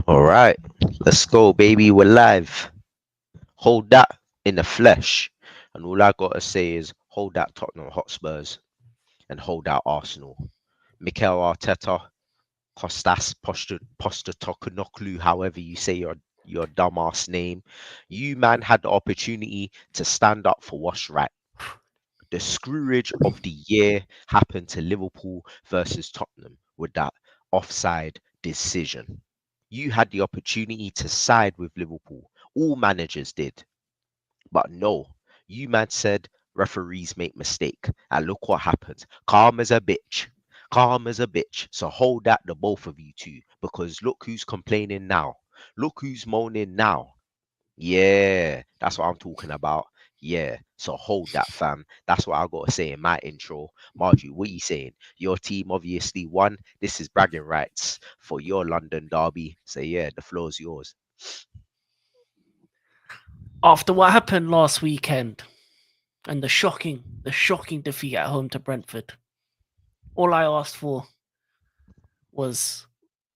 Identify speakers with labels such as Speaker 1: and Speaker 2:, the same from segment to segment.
Speaker 1: All right, let's go, baby. We're live. Hold that in the flesh. And all I gotta say is hold that Tottenham Hotspurs and hold that Arsenal. Mikel Arteta, Kostas Postecoglou, however you say your dumbass name. You man had the opportunity to stand up for what's right. The screwage of the year happened to Liverpool versus Tottenham with that offside decision. You had the opportunity to side with Liverpool. All managers did. But no, you man said referees make mistake. And look what happened. Calm as a bitch. Calm as a bitch. So hold that, the both of you two. Because look who's complaining now. Look who's moaning now. Yeah, that's what I'm talking about. Yeah, so hold that, fam. That's what I gotta say in my intro. Margie, what you saying? Your team obviously won. This is bragging rights for your London derby. So yeah, the floor's yours.
Speaker 2: After what happened last weekend and the shocking defeat at home to Brentford, all I asked for was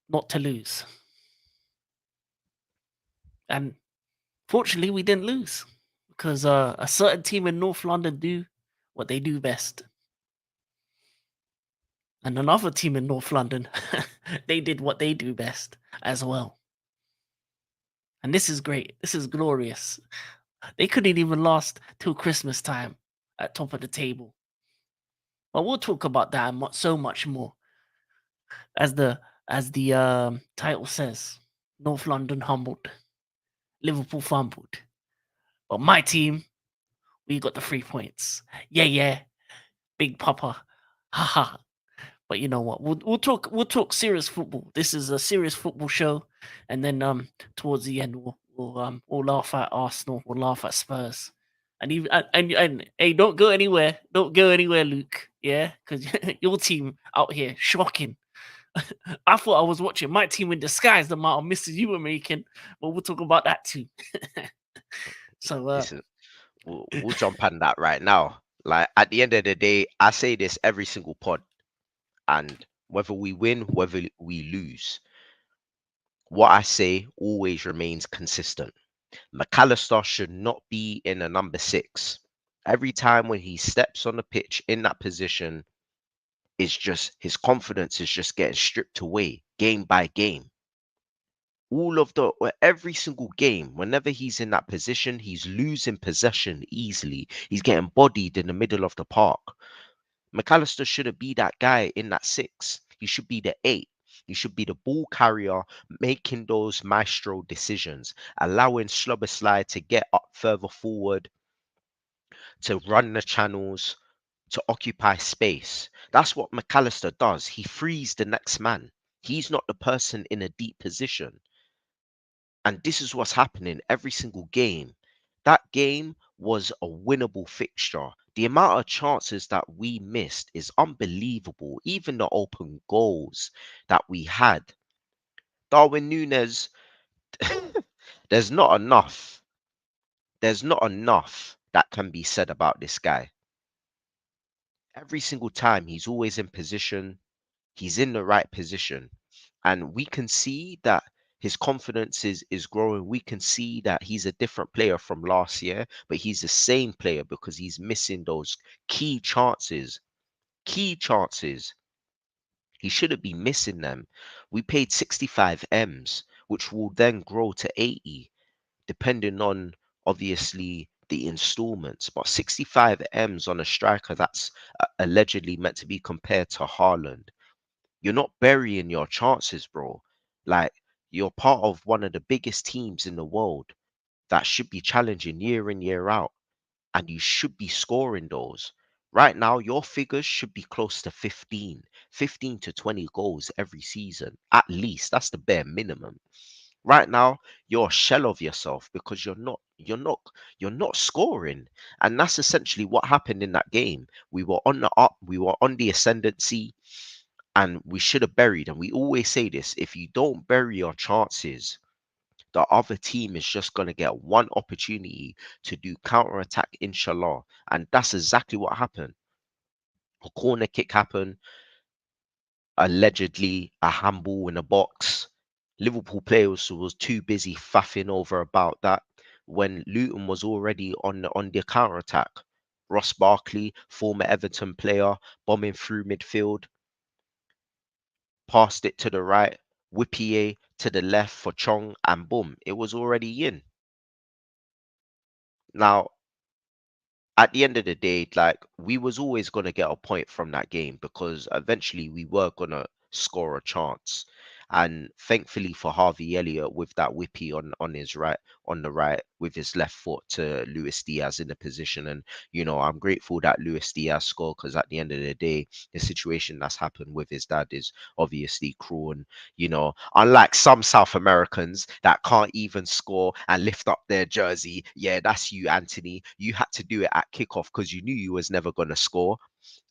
Speaker 2: not to lose. And fortunately, we didn't lose because a certain team in North London do what they do best. And another team in North London, they did what they do best as well. And this is great. This is glorious. They couldn't even last till Christmas time at top of the table. But we'll talk about that and so much more. As the title says, North London humbled, Liverpool fumbled. But my team, we got the 3 points. Yeah, yeah, Big Papa, haha. But you know what? We'll talk serious football. This is a serious football show, and then towards the end we'll laugh at Arsenal, we'll laugh at Spurs, and even and hey, don't go anywhere, Luke. Yeah, because your team out here shocking. I thought I was watching my team in disguise, the amount of misses you were making, but we'll talk about that too. So,
Speaker 1: Listen, we'll jump on that right now. Like at the end of the day, I say this every single pod, and whether we win, whether we lose, what I say always remains consistent. McAllister should not be in a number six. Every time when he steps on the pitch in that position, it's just his confidence is just getting stripped away game by game. Every single game, whenever he's in that position, he's losing possession easily. He's getting bodied in the middle of the park. McAllister shouldn't be that guy in that six. He should be the eight. He should be the ball carrier, making those maestro decisions, allowing Slobberslide to get up further forward, to run the channels, to occupy space. That's what McAllister does. He frees the next man. He's not the person in a deep position. And this is what's happening every single game. That game was a winnable fixture. The amount of chances that we missed is unbelievable. Even the open goals that we had. Darwin Nunes, there's not enough. There's not enough that can be said about this guy. Every single time he's always in position, he's in the right position. And we can see that his confidence is growing. We can see that he's a different player from last year, but he's the same player because he's missing those key chances. Key chances. He shouldn't be missing them. We paid 65 M's, which will then grow to 80, depending on obviously the installments. But 65 M's on a striker that's allegedly meant to be compared to Haaland. You're not burying your chances, bro. Like, you're part of one of the biggest teams in the world that should be challenging year in, year out, and you should be scoring those. Right now, your figures should be close to 15 to 20 goals every season. At least that's the bare minimum. Right now, you're a shell of yourself because you're not scoring. And that's essentially what happened in that game. We were on the up, we were on the ascendancy, and we should have buried. And we always say this: if you don't bury your chances, the other team is just going to get one opportunity to do counter attack, inshallah. And that's exactly what happened. A corner kick happened, allegedly a handball in a box. Liverpool players was too busy faffing over about that when Luton was already on the counter attack. Ross Barkley, former Everton player, bombing through midfield, passed it to the right, Whippier to the left for Chong, and boom, it was already in. Now, at the end of the day, like we was always gonna get a point from that game because eventually we were gonna score a chance. And thankfully for Harvey Elliott with that whippy on his right on the right with his left foot to Luis Diaz in the position. And I'm grateful that Luis Diaz scored because at the end of the day, the situation that's happened with his dad is obviously cruel. And unlike some South Americans that can't even score and lift up their jersey, yeah, that's you, Anthony. You had to do it at kickoff because you knew you was never gonna score.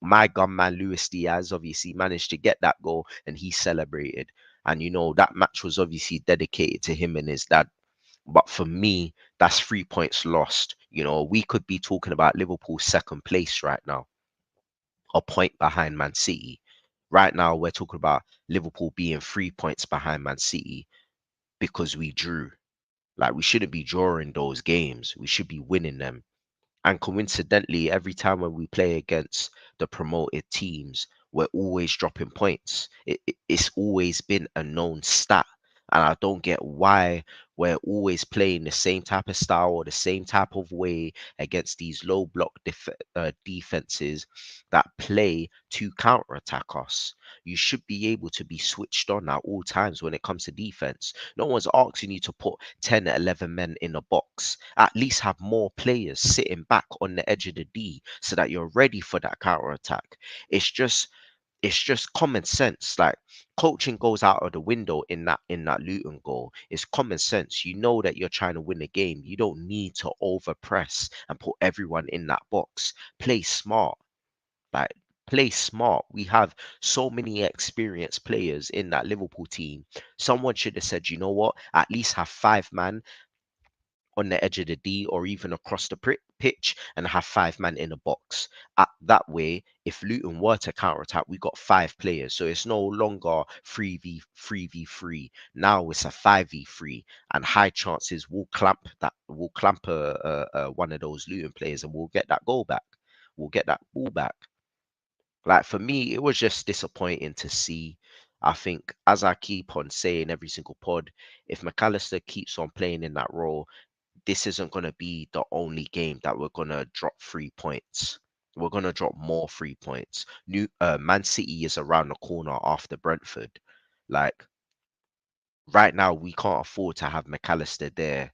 Speaker 1: My gunman Luis Diaz obviously managed to get that goal and he celebrated. And that match was obviously dedicated to him and his dad. But for me, that's 3 points lost. We could be talking about Liverpool second place right now, a point behind Man City. Right now, we're talking about Liverpool being 3 points behind Man City because we drew. Like, we shouldn't be drawing those games. We should be winning them. And coincidentally, every time when we play against the promoted teams, we're always dropping points. It's always been a known stat. And I don't get why we're always playing the same type of style or the same type of way against these low block defenses that play to counter attack us. You should be able to be switched on at all times when it comes to defense. No one's asking you to put 10, 11 men in a box. At least have more players sitting back on the edge of the D so that you're ready for that counter attack. It's just it's just common sense. Like coaching goes out of the window in that Luton goal. It's common sense. You know that you're trying to win a game. You don't need to over press and put everyone in that box. Play smart. Like play smart. We have so many experienced players in that Liverpool team. Someone should have said, you know what? At least have 5 man on the edge of the D or even across the pitch and have 5 man in a box. That way, if Luton were to counter attack, we got 5 players. So it's no longer 3v3. Now it's a 5v3, and high chances we'll clamp one of those Luton players and we'll get that goal back. We'll get that ball back. Like for me, it was just disappointing to see. I think, as I keep on saying every single pod, if McAllister keeps on playing in that role, this isn't going to be the only game that we're going to drop 3 points. We're going to drop more 3 points. Man City is around the corner after Brentford. Like right now, we can't afford to have McAllister there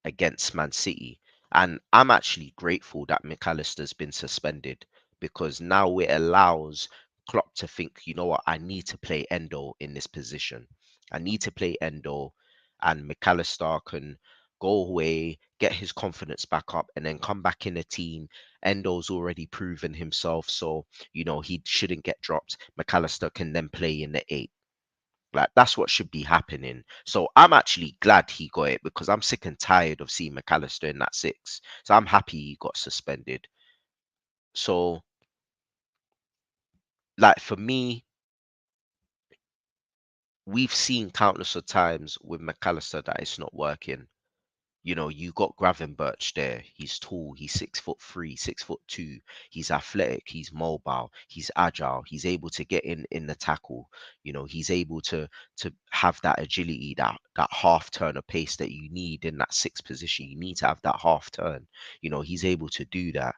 Speaker 1: against Man City. And I'm actually grateful that McAllister's been suspended because now it allows Klopp to think, you know what, I need to play Endo in this position. I need to play Endo, and McAllister can go away, get his confidence back up, and then come back in the team. Endo's already proven himself, so he shouldn't get dropped. McAllister can then play in the eight. Like that's what should be happening. So I'm actually glad he got it because I'm sick and tired of seeing McAllister in that six. So I'm happy he got suspended. So like for me, we've seen countless of times with McAllister that it's not working. You got Gravenberch there. He's tall. He's 6'3", 6'2". He's athletic. He's mobile. He's agile. He's able to get in the tackle. He's able to have that agility, that half turn of pace that you need in that sixth position. You need to have that half turn. He's able to do that.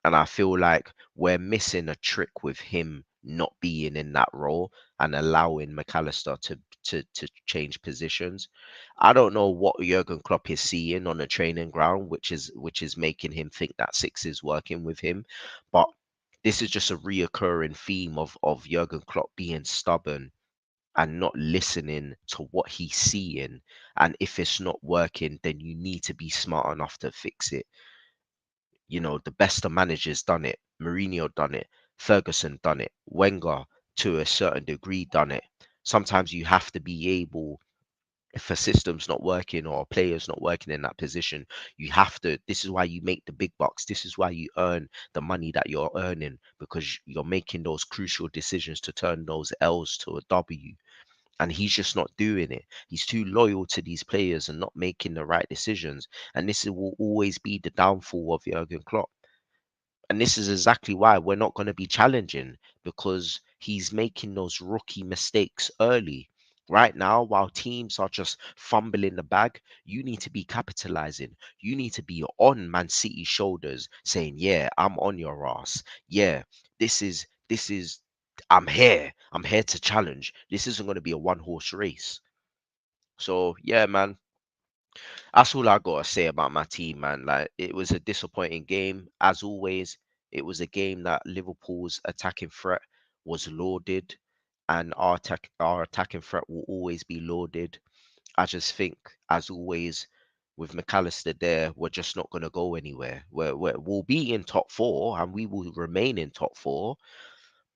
Speaker 1: And I feel like we're missing a trick with him not being in that role and allowing McAllister to change positions. I don't know what Jurgen Klopp is seeing on the training ground, which is making him think that six is working with him. But this is just a reoccurring theme of Jurgen Klopp being stubborn and not listening to what he's seeing. And if it's not working, then you need to be smart enough to fix it. The best of managers done it. Mourinho done it. Ferguson done it. Wenger, to a certain degree, done it. Sometimes you have to be able, if a system's not working or a player's not working in that position, you have to. This is why you make the big bucks. This is why you earn the money that you're earning because you're making those crucial decisions to turn those L's to a W. And he's just not doing it. He's too loyal to these players and not making the right decisions. And will always be the downfall of Jurgen Klopp. And this is exactly why we're not going to be challenging, because he's making those rookie mistakes early. Right now, while teams are just fumbling the bag, you need to be capitalizing. You need to be on Man City's shoulders saying, yeah, I'm on your ass. Yeah, this is I'm here. I'm here to challenge. This isn't going to be a one horse race. So yeah, man, that's all I gotta say about my team, man. Like, it was a disappointing game, as always. It was a game that Liverpool's attacking threat was lauded, and our attacking threat will always be lauded. I just think, as always, with McAllister there, we're just not gonna go anywhere. We'll be in top four, and we will remain in top four,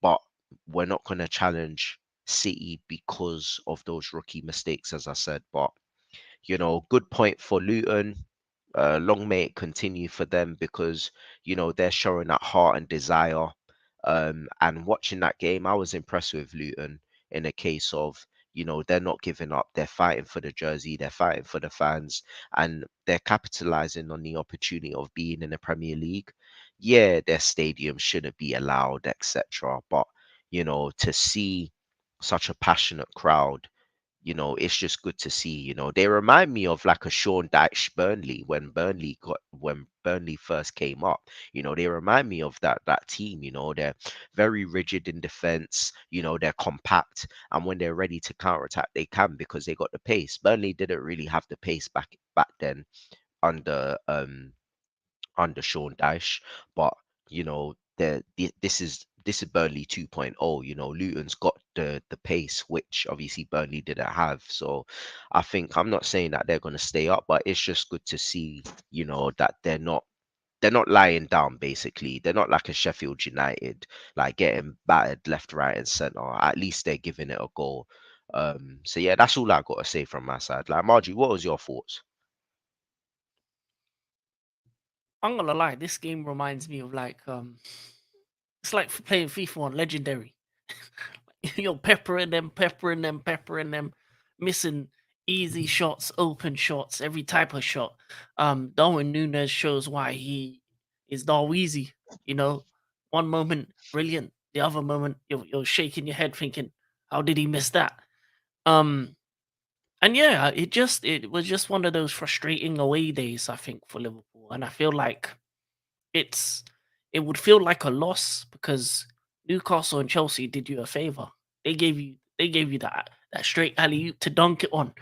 Speaker 1: but we're not gonna challenge City because of those rookie mistakes, as I said. But good point for Luton. Long may it continue for them, because they're showing that heart and desire. And watching that game, I was impressed with Luton in a case of they're not giving up. They're fighting for the jersey. They're fighting for the fans, and they're capitalizing on the opportunity of being in the Premier League. Yeah, their stadium shouldn't be allowed, etc. But to see such a passionate crowd, it's just good to see. They remind me of like a Sean Dyche Burnley when Burnley first came up. They remind me of that team. They're very rigid in defense. They're compact, and when they're ready to counterattack, they can, because they got the pace. Burnley didn't really have the pace back then under Sean Dyche, but this is Burnley 2.0. Luton's got the pace, which obviously Burnley didn't have. So I think, I'm not saying that they're going to stay up, but it's just good to see, that they're not lying down. Basically, they're not like a Sheffield United, like getting battered left, right, and center. At least they're giving it a go. So yeah, that's all I got to say from my side. Like, Margie, what was your thoughts?
Speaker 2: I'm gonna lie, this game reminds me of like it's like playing FIFA on Legendary. You're peppering them, peppering them, missing easy shots, open shots, every type of shot. Darwin Nunes shows why he is Darweezy. You know, one moment brilliant, the other moment you're shaking your head thinking, how did he miss that? Um, and yeah, it was just one of those frustrating away days, I think, for Liverpool, and I feel like it's it would feel like a loss because Newcastle and Chelsea did you a favor. They gave you that straight alley oop to dunk it on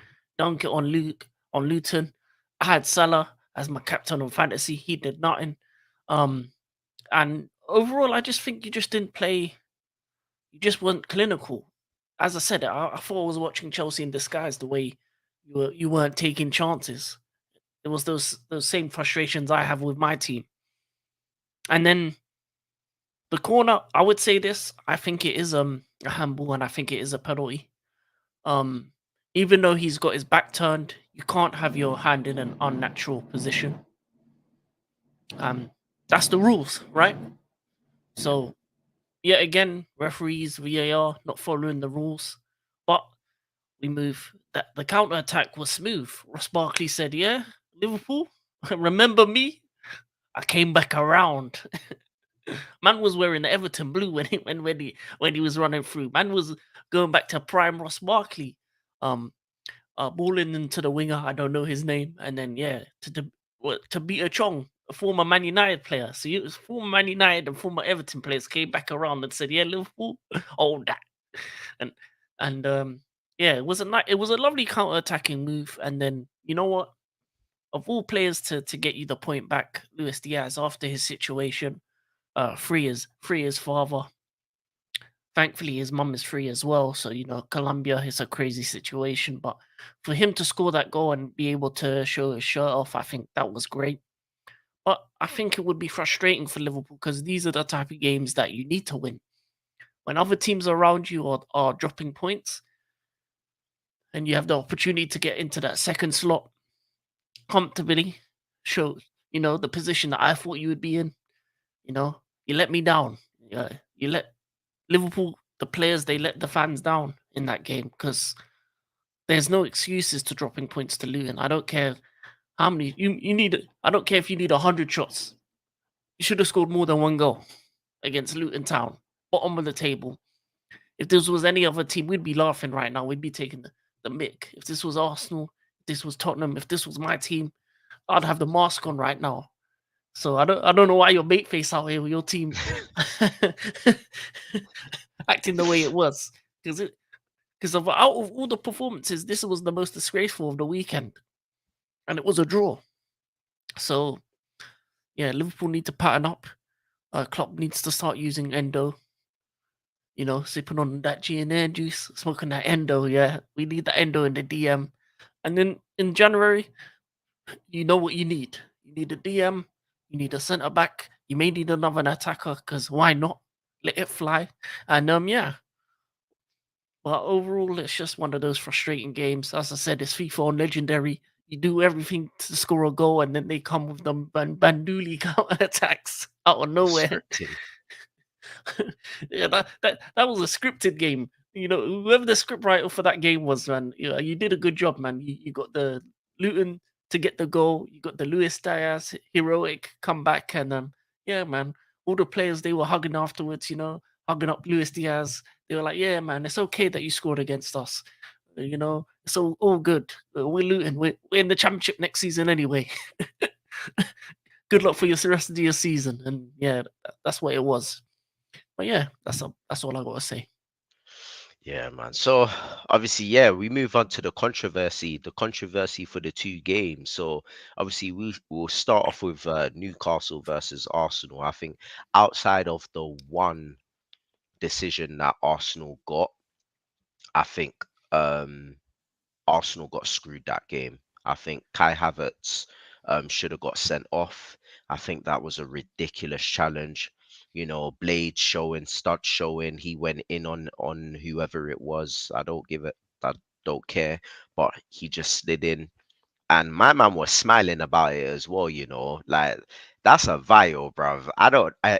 Speaker 2: Luton. I had Salah as my captain on fantasy. He did nothing. Um, and overall, I just think you just didn't play. You just weren't clinical. As I said, I thought I was watching Chelsea in disguise. The way you weren't taking chances. It was those same frustrations I have with my team. And then the corner, I would say this. I think it is a handball, and I think it is a penalty. Um, Even though he's got his back turned, you can't have your hand in an unnatural position. Um, that's the rules, right? So yet again, referees, VAR not following the rules, but we move. That the counter attack was smooth. Ross Barkley said, "Yeah, Liverpool, remember me? I came back around." Man was wearing the Everton blue when he was running through. Man was going back to prime Ross Barkley. Um, balling into the winger. I don't know his name, and then yeah, to beat a Chong, a former Man United player. So it was former Man United and former Everton players came back around and said, "Yeah, Liverpool, oh that," and and yeah, it was a lovely counter attacking move. And then you know what? Of all players to get you the point back, Luis Diaz after his situation, free his father. Thankfully, his mum is free as well. So, Colombia is a crazy situation. But for him to score that goal and be able to show his shirt off, I think that was great. But I think it would be frustrating for Liverpool because these are the type of games that you need to win. When other teams around you are dropping points and you have the opportunity to get into that second slot comfortably, show, the position that I thought you would be in, you let me down. You let Liverpool, the players, they let the fans down in that game because there's no excuses to dropping points to Luton. I don't care how many you need. I don't care if you need 100 shots. You should have scored more than one goal against Luton Town, bottom of the table. If this was any other team, we'd be laughing right now. We'd be taking the mick. If this was Arsenal, if this was Tottenham, if this was my team, I'd have the mask on right now. So I don't know why your mate face out here with your team acting the way it was. Because out of all the performances, this was the most disgraceful of the weekend. And it was a draw. So yeah, Liverpool need to pattern up. Klopp needs to start using Endo. Sipping on that G and N juice, smoking that Endo. Yeah, we need the Endo in the DM. And then in January, you know what you need. You need a DM. You need a centre back. You may need another attacker because why not? Let it fly. And yeah. But overall, it's just one of those frustrating games. As I said, it's FIFA on Legendary. You do everything to score a goal, and then they come with them Banduli counter attacks out of nowhere.
Speaker 1: Scripting.
Speaker 2: Yeah, that was a scripted game. Whoever the scriptwriter for that game was, man, you did a good job, man. You got the Luton to get the goal. You got the Luis Diaz heroic comeback, and yeah, man, all the players they were hugging afterwards. Hugging up Luis Diaz. They were like, "Yeah, man, it's okay that you scored against us. It's all good. We're Luton. We're in the championship next season anyway. Good luck for your rest of your season." And yeah, that's what it was. But yeah, that's all I gotta say.
Speaker 1: Yeah, man. So obviously, yeah, we move on to the controversy. The controversy for the two games. So obviously, we'll start off with Newcastle versus Arsenal. I think outside of the one decision that Arsenal got, I think Arsenal got screwed that game. I think Kai Havertz should have got sent off. I think that was a ridiculous challenge. Blade showing, stud showing. He went in on whoever it was. I don't give it. I don't care. But he just slid in, and my man was smiling about it as well. Like that's a vial, bruv.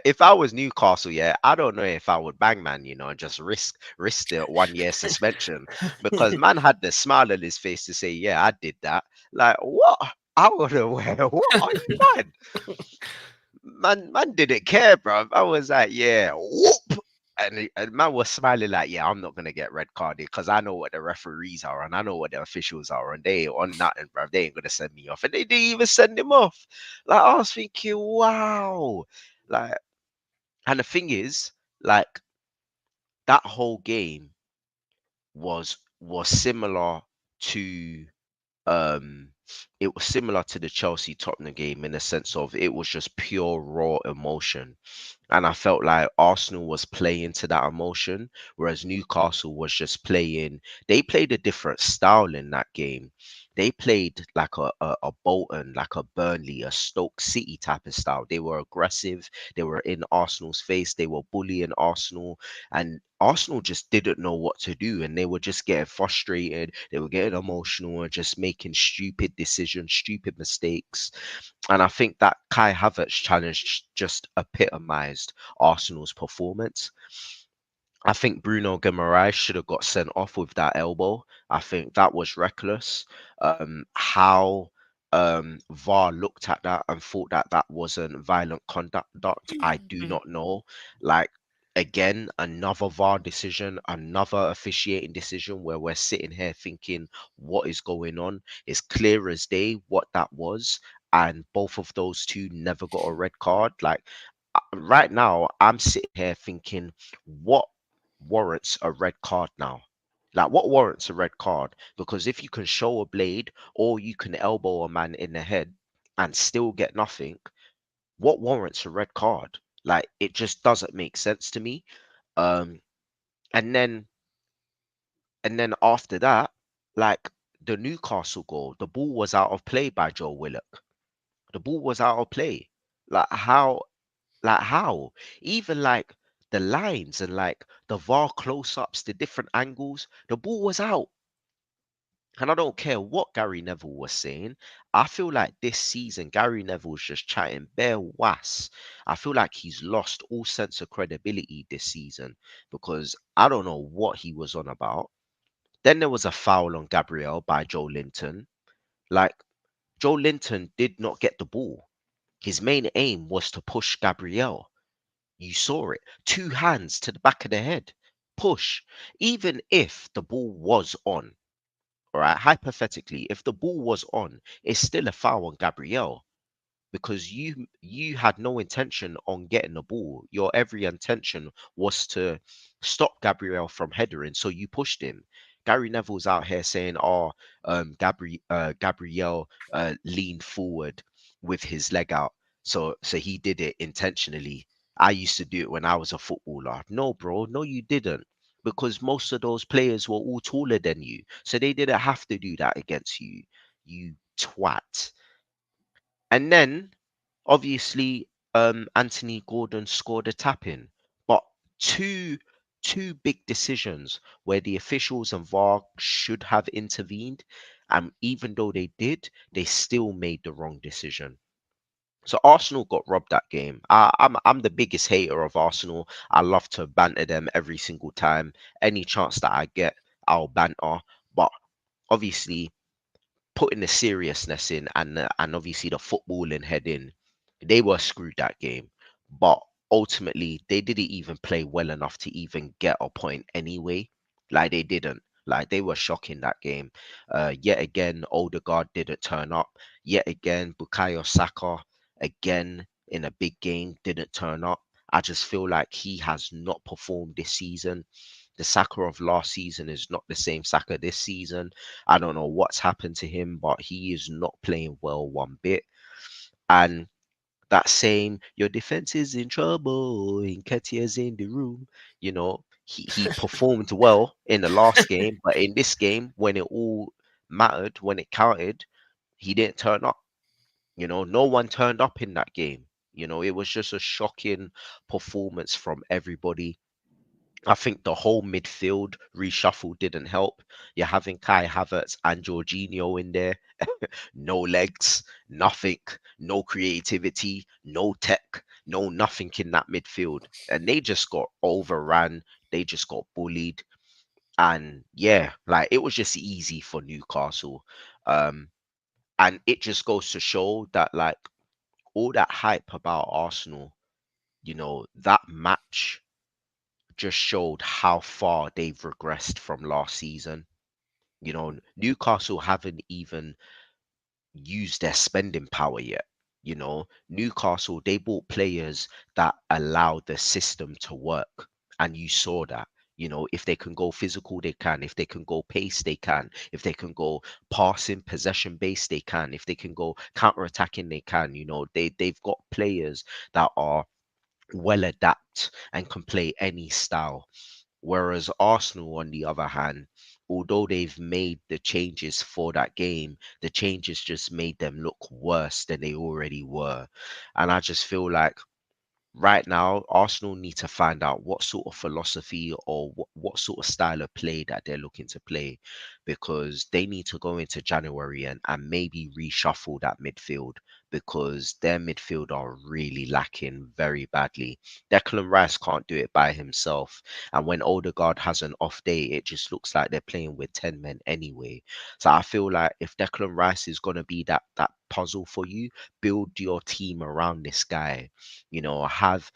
Speaker 1: If I was Newcastle, yeah, I don't know if I would bang man, and just risk the 1 year suspension because man had the smile on his face to say, yeah, I did that. Like what? I would have what are you mad? Man didn't care, bruv. I was like, yeah, whoop. And man was smiling like, yeah, I'm not gonna get red carded because I know what the referees are and I know what the officials are, and they ain't on nothing, bruv. They ain't gonna send me off, and they didn't even send him off. Like I was thinking, wow, like, and the thing is, like, that whole game was similar to um it was similar to the Chelsea Tottenham game in the sense of it was just pure raw emotion. And I felt like Arsenal was playing to that emotion, whereas Newcastle was just playing. They played a different style in that game. They played like a Bolton, like a Burnley, a Stoke City type of style. They were aggressive. They were in Arsenal's face. They were bullying Arsenal. And Arsenal just didn't know what to do. And they were just getting frustrated. They were getting emotional and just making stupid decisions, stupid mistakes. And I think that Kai Havertz challenge just epitomized Arsenal's performance. I think Bruno Guimaraes should have got sent off with that elbow. I think that was reckless. How VAR looked at that and thought that that wasn't violent conduct, I do
Speaker 2: Mm.
Speaker 1: not know. Like, again, another VAR decision, another officiating decision where we're sitting here thinking, what is going on? It's clear as day what that was. And both of those two never got a red card. Like, right now, I'm sitting here thinking, what warrants a red card now? Like, what warrants a red card? Because if you can show a blade or you can elbow a man in the head and still get nothing, what warrants a red card? Like, it just doesn't make sense to me. Um, and then after that, like the Newcastle goal, the ball was out of play by Joe Willock. The ball was out of play. Like how how? Even like the lines and like the VAR close-ups, the different angles, the ball was out. And I don't care what Gary Neville was saying. I feel like this season, Gary Neville's just chatting bare was. I feel like he's lost all sense of credibility this season because I don't know what he was on about. Then there was a foul on Gabriel by Joe Linton. Like, Joe Linton did not get the ball. His main aim was to push Gabriel. You saw it. Two hands to the back of the head. Push. Even if the ball was on, all right, hypothetically, if the ball was on, it's still a foul on Gabriel because you had no intention on getting the ball. Your every intention was to stop Gabriel from headering, so you pushed him. Gary Neville's out here saying, "Oh, Gabriel leaned forward with his leg out, so he did it intentionally." I used to do it when I was a footballer. No, bro, no, you didn't. Because most of those players were all taller than you. So they didn't have to do that against you, you twat. And then obviously Anthony Gordon scored a tap in. But two two big decisions where the officials and VAR should have intervened. And even though they did, they still made the wrong decision. So Arsenal got robbed that game. I'm the biggest hater of Arsenal. I love to banter them every single time. Any chance that I get, I'll banter. But obviously, putting the seriousness in and obviously the footballing head in, they were screwed that game. But ultimately, they didn't even play well enough to even get a point anyway. Like they didn't. Like they were shocking that game. Yet again, Odegaard didn't turn up. Yet again, Bukayo Saka again in a big game didn't turn up. I just feel like he has not performed this season. The Saka of last season is not the same Saka this season. I don't know what's happened to him, but he is not playing well one bit. And that saying, your defense is in trouble, Nketiah's in the room, he performed well in the last game, but in this game, when it all mattered, when it counted, he didn't turn up. No one turned up in that game. It was just a shocking performance from everybody. I think the whole midfield reshuffle didn't help. You're having Kai Havertz and Jorginho in there. No legs, nothing, no creativity, no tech, no nothing in that midfield. And they just got overran. They just got bullied. And yeah, like it was just easy for Newcastle. Um, and it just goes to show that like all that hype about Arsenal, that match just showed how far they've regressed from last season. Newcastle haven't even used their spending power yet. Newcastle, they bought players that allow the system to work. And you saw that. If they can go physical, they can. If they can go pace, they can. If they can go passing, possession based, they can. If they can go counter attacking, they can. They've got players that are well adapt and can play any style. Whereas Arsenal, on the other hand, although they've made the changes for that game, the changes just made them look worse than they already were. And I just feel like right now, Arsenal need to find out what sort of philosophy or what sort of style of play that they're looking to play because they need to go into January and maybe reshuffle that midfield because their midfield are really lacking very badly. Declan Rice can't do it by himself. And when Odegaard has an off day, it just looks like they're playing with 10 men anyway. So I feel like if Declan Rice is going to be that puzzle for you, build your team around this guy. Have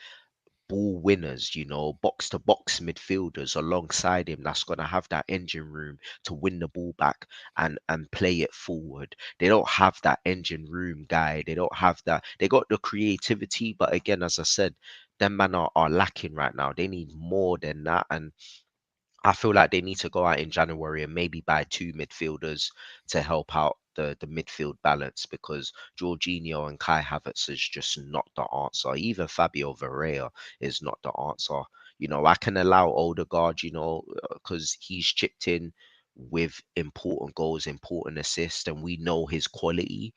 Speaker 1: ball winners, box to box midfielders alongside him that's going to have that engine room to win the ball back and play it forward. They don't have that engine room guy. They don't have that. They got the creativity, but again, as I said, them man are lacking right now. They need more than that. And I feel like they need to go out in January and maybe buy two midfielders to help out the midfield balance because Jorginho and Kai Havertz is just not the answer. Even Fabio Vieira is not the answer. I can allow Odegaard, because he's chipped in with important goals, important assists, and we know his quality.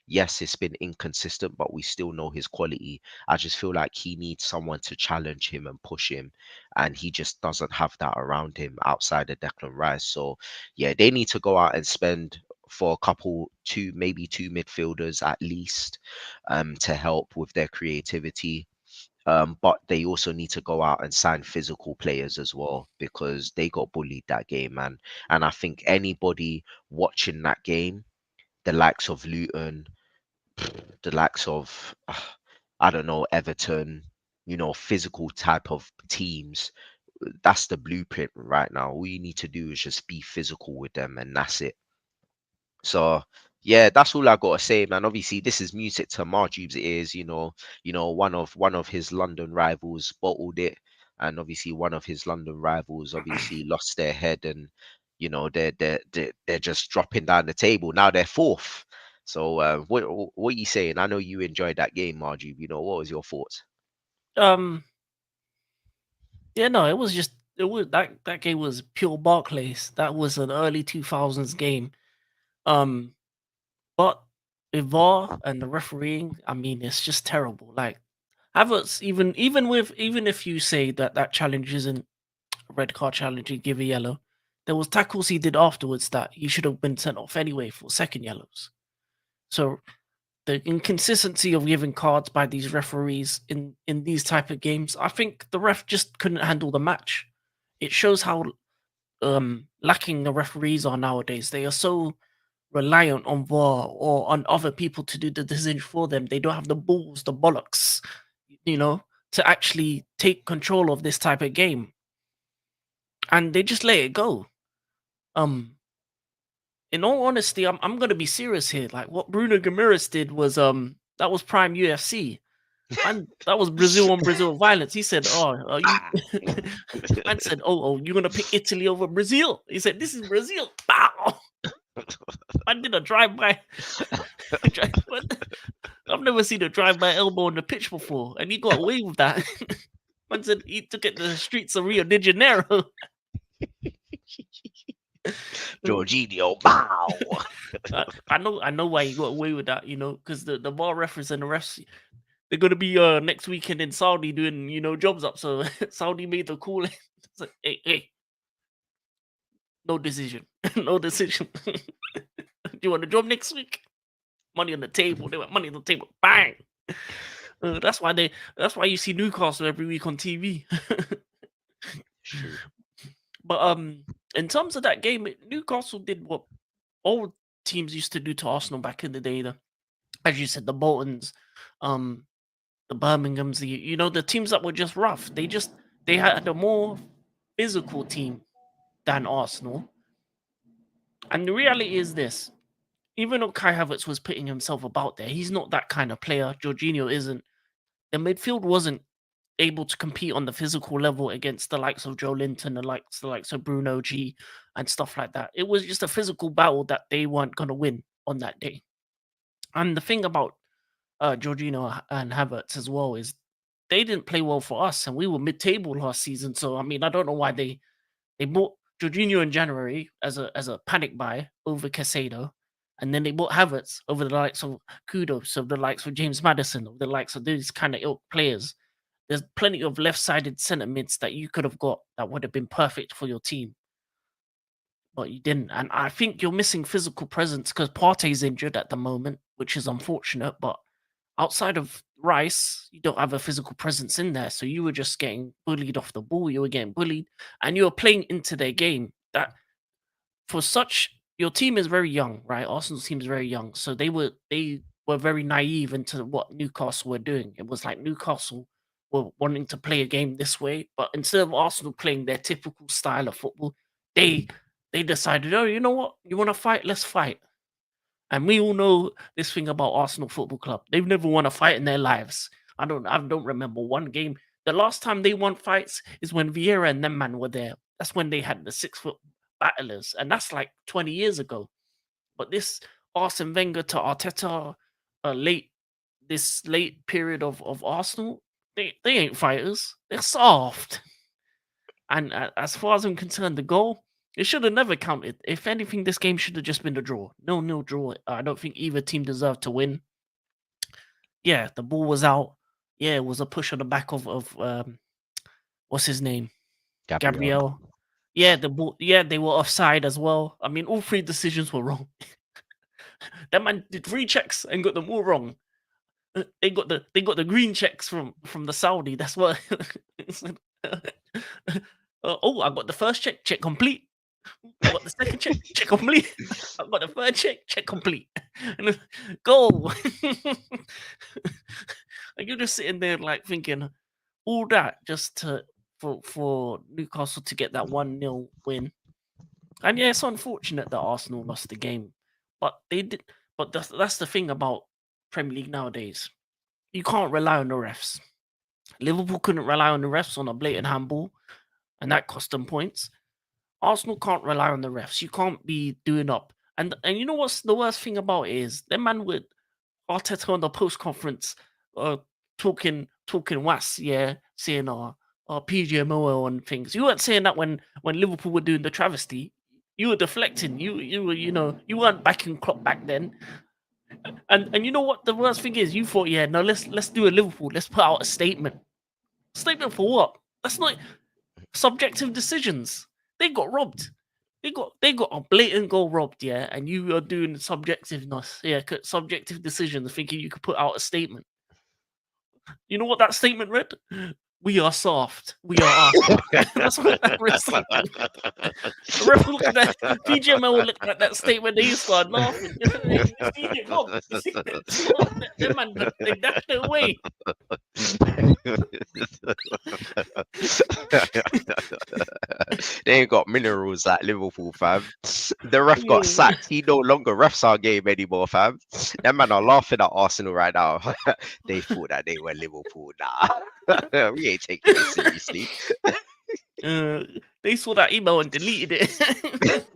Speaker 1: Yes, it's been inconsistent, but we still know his quality. I just feel like he needs someone to challenge him and push him, and he just doesn't have that around him outside of Declan Rice. So, yeah, they need to go out and spend for a couple, maybe two midfielders at least, to help with their creativity. But they also need to go out and sign physical players as well because they got bullied that game, man. And I think anybody watching that game, the likes of Luton, the likes of I don't know, Everton, physical type of teams, that's the blueprint right now. All you need to do is just be physical with them, and that's it. So yeah, that's all I gotta say, man. Obviously, this is music to Marjube's ears. One of his London rivals bottled it, and obviously one of his London rivals obviously lost their head, and they're just dropping down the table. Now they're fourth. So what are you saying? I know you enjoyed that game, Marjube. What was your thoughts?
Speaker 2: Um, yeah, no, that game was pure Barclays. That was an early 2000s game. Um, but the VAR and the refereeing, I mean, it's just terrible. Like Havertz, even if you say that challenge isn't a red card challenge, you give a yellow. There was tackles he did afterwards that he should have been sent off anyway for second yellows. So the inconsistency of giving cards by these referees in these type of games, I think the ref just couldn't handle the match. It shows how lacking the referees are nowadays. They are so reliant on VAR or on other people to do the decision for them. They don't have the balls, the bollocks, you know, to actually take control of this type of game, and they just let it go. Um, in all honesty, I'm gonna be serious here. Like what Bruno Ramirez did was that was prime UFC. Man, that was Brazil on Brazil violence. He said, "Oh, are you?" Man said, "Oh, you're gonna pick Italy over Brazil." He said, "This is Brazil." Bow. Man did a drive-by. I've never seen a drive-by elbow on the pitch before, and he got away with that. Man said he took it to the streets of Rio de Janeiro.
Speaker 1: Jorginho, bow.
Speaker 2: I know why he got away with that, because the VAR referees and the refs, they're gonna be next weekend in Saudi doing jobs up. So Saudi made the call. It's like, hey, no decision, no decision. Do you want a job next week? Money on the table. They want money on the table. Bang. That's why you see Newcastle every week on TV.
Speaker 1: True.
Speaker 2: But in terms of that game, Newcastle did what all teams used to do to Arsenal back in the day. As you said, the Boltons, the Birminghams, the teams that were just rough. They had a more physical team than Arsenal. And the reality is this: even though Kai Havertz was putting himself about there, he's not that kind of player. Jorginho isn't. The midfield wasn't able to compete on the physical level against the likes of Joe Linton, the likes of Bruno G, and stuff like that. It was just a physical battle that they weren't going to win on that day. And the thing about Jorginho and Havertz as well is they didn't play well for us, and we were mid-table last season. So I mean, I don't know why they bought Jorginho in January as a panic buy over Casado, and then they bought Havertz over the likes of Kudos, of the likes of James Madison, of the likes of these kind of ilk players. There's plenty of left-sided centre mids that you could have got that would have been perfect for your team, but you didn't. And I think you're missing physical presence because Partey's injured at the moment, which is unfortunate. But outside of Rice, you don't have a physical presence in there. So you were just getting bullied off the ball. You were getting bullied, and you were playing into their game. That for such your team is very young, right? Arsenal's team is very young, so they were very naive into what Newcastle were doing. It was like Newcastle were wanting to play a game this way, but instead of Arsenal playing their typical style of football, they they decided, oh, you know what? You want to fight? Let's fight. And we all know this thing about Arsenal Football Club. They've never won a fight in their lives. I don't remember one game. The last time they won fights is when Vieira and them man were there. That's when they had the 6 foot battlers, and that's like 20 years ago. But this Arsene Wenger to Arteta, late this late period of Arsenal, they ain't fighters. They're soft. And as far as I'm concerned, the goal, it should have never counted. If anything, this game should have just been a draw. No draw. I don't think either team deserved to win. Yeah, the ball was out. Yeah, it was a push on the back of what's his name?
Speaker 1: Gabriel.
Speaker 2: Gabriel. Yeah, the ball. Yeah, they were offside as well. I mean, all three decisions were wrong. That man did 3 checks and got them all wrong. They got the green checks from the Saudi. That's what. Oh, I got the first check complete. I got the second check complete. I got the third check complete. And then, go. And you're just sitting there like thinking all that just for Newcastle to get that 1-0 win. And yeah, it's unfortunate that Arsenal lost the game, but they did. But that's the thing about Premier League nowadays. You can't rely on the refs. Liverpool couldn't rely on the refs on a blatant handball, and that cost them points. Arsenal can't rely on the refs. You can't be doing up. And you know what's the worst thing about it is them man with Arteta on the post conference, talking was, yeah, saying PGMOL and things. You weren't saying that when Liverpool were doing the travesty. You were deflecting. You were you weren't backing Klopp back then. And you know what the worst thing is? You thought, yeah, no, let's do a Liverpool. Let's put out a statement. Statement for what? That's not subjective decisions. They got robbed. They got a blatant goal robbed, yeah, and you are doing subjectiveness, yeah, subjective decisions, thinking you could put out a statement. You know what that statement read? We are soft. We are Arsenal. That's what that read. The ref looked at that. PGML looked at that statement. They started laughing. You seen it, Rob? You seen it? Them man, they dashed it away.
Speaker 1: They ain't got minerals like Liverpool, fam. The ref got
Speaker 2: Yeah.
Speaker 1: sacked. He no longer refs our game anymore, fam. Them man are laughing at Arsenal right now. They thought that they were Liverpool. Nah, we ain't taking it seriously.
Speaker 2: They saw that email and deleted it.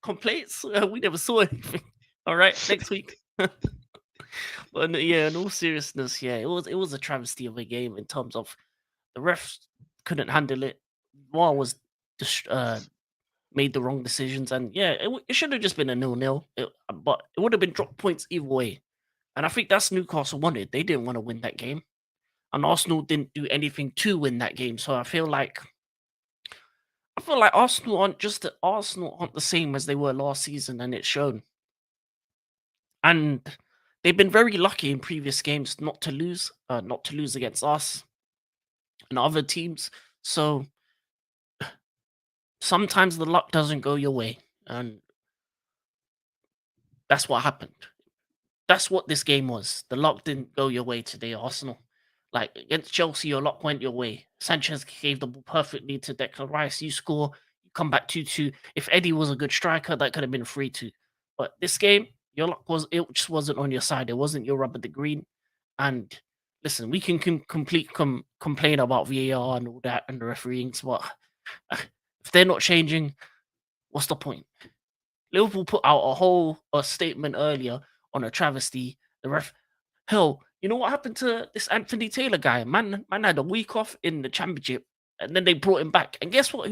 Speaker 2: Complaints? We never saw anything. All right, next week. But yeah, in all seriousness, yeah, it was a travesty of a game in terms of the refs couldn't handle it. VAR was made the wrong decisions, and yeah, it should have just been a 0-0. But it would have been drop points either way. And I think that's Newcastle wanted. They didn't want to win that game, and Arsenal didn't do anything to win that game. So I feel like Arsenal aren't the same as they were last season, and it's shown. And they've been very lucky in previous games not to lose against us and other teams. So sometimes the luck doesn't go your way, and that's what happened. That's what this game was. The luck didn't go your way today, Arsenal. Like against Chelsea, your luck went your way. Sanchez gave the ball perfectly to Declan Rice. You score, you come back 2-2. If Eddie was a good striker, that could have been 3-2. But this game, your luck just wasn't on your side. It wasn't your rubber the green. And listen, we can complain about VAR and all that and the refereeings, but if they're not changing, what's the point? Liverpool put out a statement earlier on a travesty. The ref, hell, you know what happened to this Anthony Taylor guy? Man had a week off in the championship, and then they brought him back. And guess what?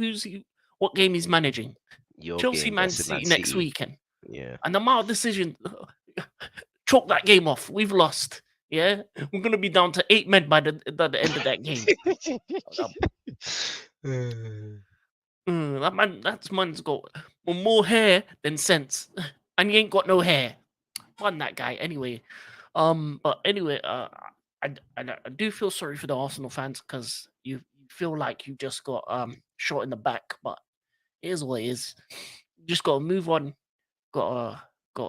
Speaker 2: What game he's managing?
Speaker 1: Your
Speaker 2: Chelsea,
Speaker 1: game
Speaker 2: Man
Speaker 1: versus Man
Speaker 2: City next
Speaker 1: City.
Speaker 2: weekend.
Speaker 1: Yeah.
Speaker 2: And the mild decision, chalk that game off. We've lost. Yeah, we're gonna be down to 8 men by the end of that game. That man's got more hair than sense, and he ain't got no hair. Fun that guy anyway. But anyway, I do feel sorry for the Arsenal fans because you feel like you just got shot in the back, but it is what it is. You just gotta move on. Gotta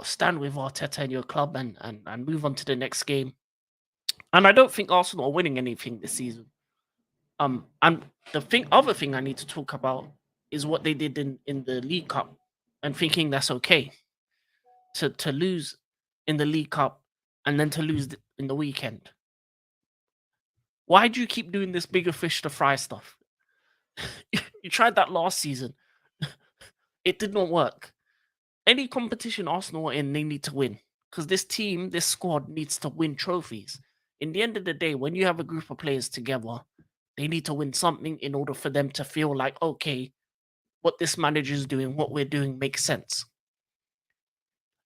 Speaker 2: stand with Arteta in your club and move on to the next game. And I don't think Arsenal are winning anything this season. And the other thing I need to talk about is what they did in the League Cup, and thinking that's okay to lose in the League Cup and then to lose in the weekend. Why do you keep doing this bigger fish to fry stuff? You tried that last season. It did not work. Any competition Arsenal are in, they need to win. Because this squad needs to win trophies. In the end of the day, when you have a group of players together, they need to win something in order for them to feel like, okay, what this manager is doing, what we're doing makes sense.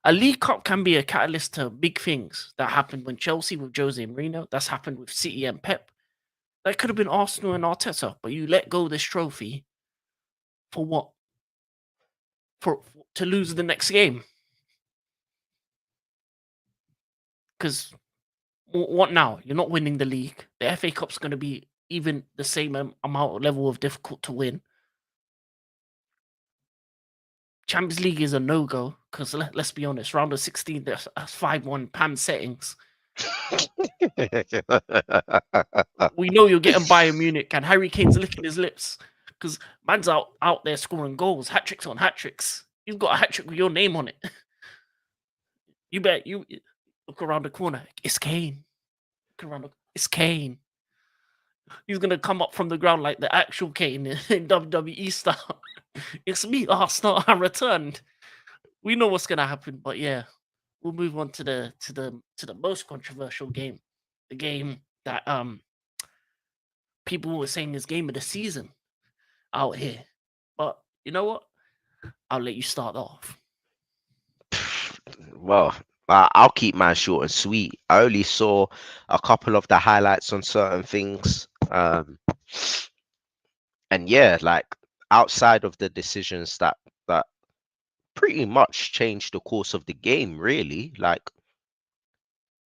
Speaker 2: A League Cup can be a catalyst to big things that happened when Chelsea with Jose Mourinho. That's happened with City and Pep. That could have been Arsenal and Arteta, but you let go this trophy for what? To lose the next game. Because what now? You're not winning the league. The FA Cup's going to be even the same amount of level of difficult to win. Champions League is a no go because let's be honest, round of 16, that's 5-1 PAM settings. We know you're getting Bayern Munich, and Harry Kane's licking his lips because man's out there scoring goals, hat tricks on hat tricks. He's got a hat trick with your name on it. You look around the corner. It's Kane. It's Kane. He's gonna come up from the ground like the actual Kane in WWE style. It's me, Arsenal. I returned. We know what's gonna happen, but yeah, we'll move on to the most controversial game, the game that people were saying is game of the season out here. But you know what? I'll let you start off.
Speaker 1: Well, I'll keep mine short and sweet. I only saw a couple of the highlights on certain things. And yeah, like outside of the decisions that pretty much changed the course of the game, really. Like,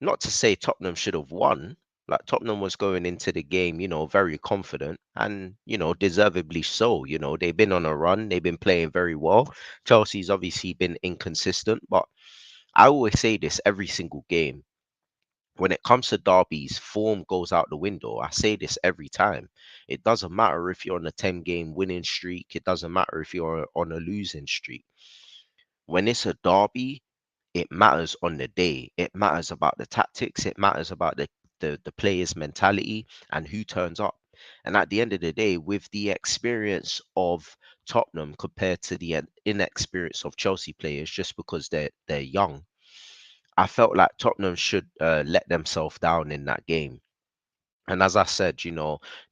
Speaker 1: not to say Tottenham should have won. Like Tottenham was going into the game, very confident and, deservedly so. They've been on a run, they've been playing very well. Chelsea's obviously been inconsistent, but I always say this every single game. When it comes to derbies, form goes out the window. I say this every time. It doesn't matter if you're on a 10-game winning streak. It doesn't matter if you're on a losing streak. When it's a derby, it matters on the day. It matters about the tactics. It matters about the players' mentality and who turns up. And at the end of the day, with the experience of Tottenham compared to the inexperience of Chelsea players, just because they're young, I felt like Tottenham should let themselves down in that game. And as I said,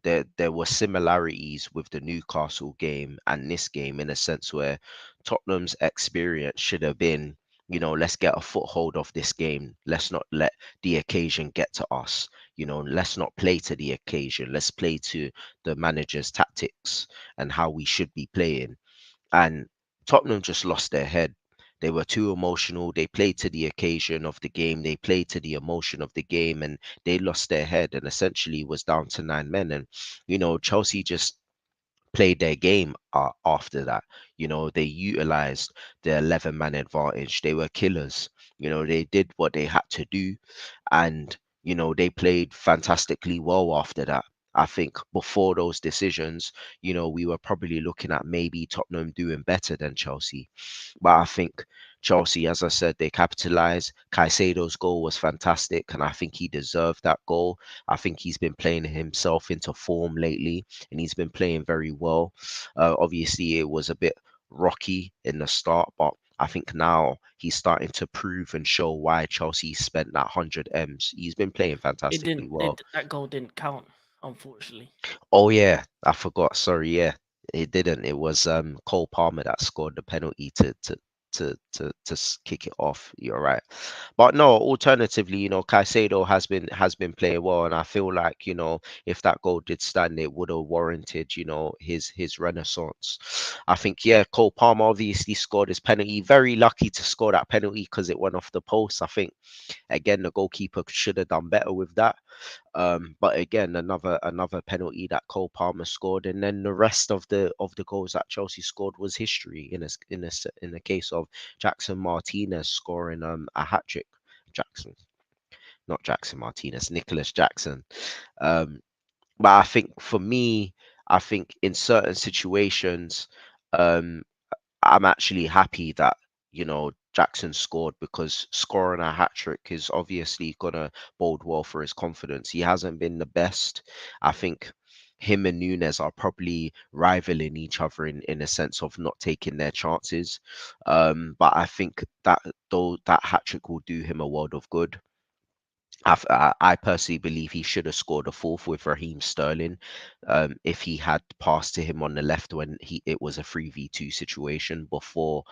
Speaker 1: there were similarities with the Newcastle game and this game in a sense where Tottenham's experience should have been, let's get a foothold of this game. Let's not let the occasion get to us. Let's not play to the occasion. Let's play to the manager's tactics and how we should be playing. And Tottenham just lost their head. They were too emotional. They played to the occasion of the game. They played to the emotion of the game, and they lost their head. And essentially, was down to 9 men. And Chelsea just played their game after that. They utilized the 11-man advantage. They were killers. They did what they had to do, and they played fantastically well after that. I think before those decisions, we were probably looking at maybe Tottenham doing better than Chelsea. But I think Chelsea, as I said, they capitalized. Caicedo's goal was fantastic, and I think he deserved that goal. I think he's been playing himself into form lately, and he's been playing very well. Obviously, it was a bit rocky in the start, but I think now he's starting to prove and show why Chelsea spent that 100 M's. He's been playing
Speaker 2: It
Speaker 1: fantastically
Speaker 2: didn't.
Speaker 1: well.
Speaker 2: That goal didn't count, unfortunately.
Speaker 1: Oh yeah, I forgot. Sorry, yeah. It didn't. It was Cole Palmer that scored the penalty to kick it off. You're right. But no, alternatively, Caicedo has been playing well, and I feel like, if that goal did stand, it would have warranted, his renaissance. I think, yeah, Cole Palmer obviously scored his penalty. Very lucky to score that penalty because it went off the post. I think again the goalkeeper should have done better with that. But again, another penalty that Cole Palmer scored, and then the rest of the goals that Chelsea scored was history in the case of Jackson Martinez scoring a hat trick. Jackson, not Jackson Martinez, Nicholas Jackson. Um, but I think for me, I think in certain situations, um, I'm actually happy that Jackson scored, because scoring a hat trick is obviously gonna bode well for his confidence. He hasn't been the best. I think him and Nunes are probably rivaling each other in a sense of not taking their chances. But I think that though that hat trick will do him a world of good. I personally believe he should have scored a fourth with Raheem Sterling, if he had passed to him on the left when it was a 3v2 situation before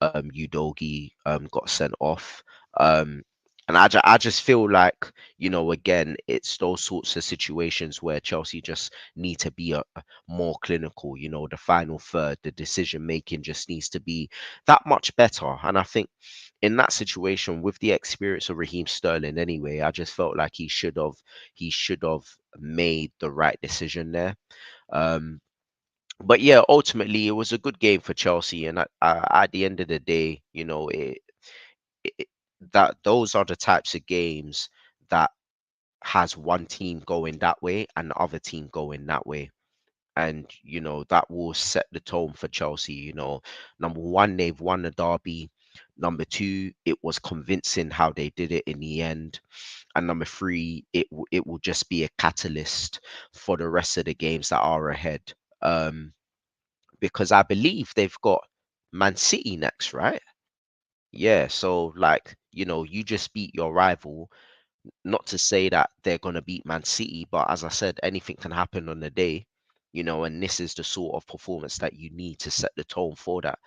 Speaker 1: Udogi got sent off. Um, And I just feel like, again, it's those sorts of situations where Chelsea just need to be a more clinical. The final third, the decision making just needs to be that much better. And I think in that situation, with the experience of Raheem Sterling anyway, I just felt like he should have made the right decision there. Um, but yeah, ultimately it was a good game for Chelsea, and at the end of the day, it, that those are the types of games that has one team going that way and the other team going that way. And that will set the tone for Chelsea. Number one, they've won the derby. Number two, it was convincing how they did it in the end. And number three, it will just be a catalyst for the rest of the games that are ahead. Um, because I believe they've got Man City next, right? Yeah, so like, you just beat your rival. Not to say that they're going to beat Man City, but as I said, anything can happen on the day, and this is the sort of performance that you need to set the tone for that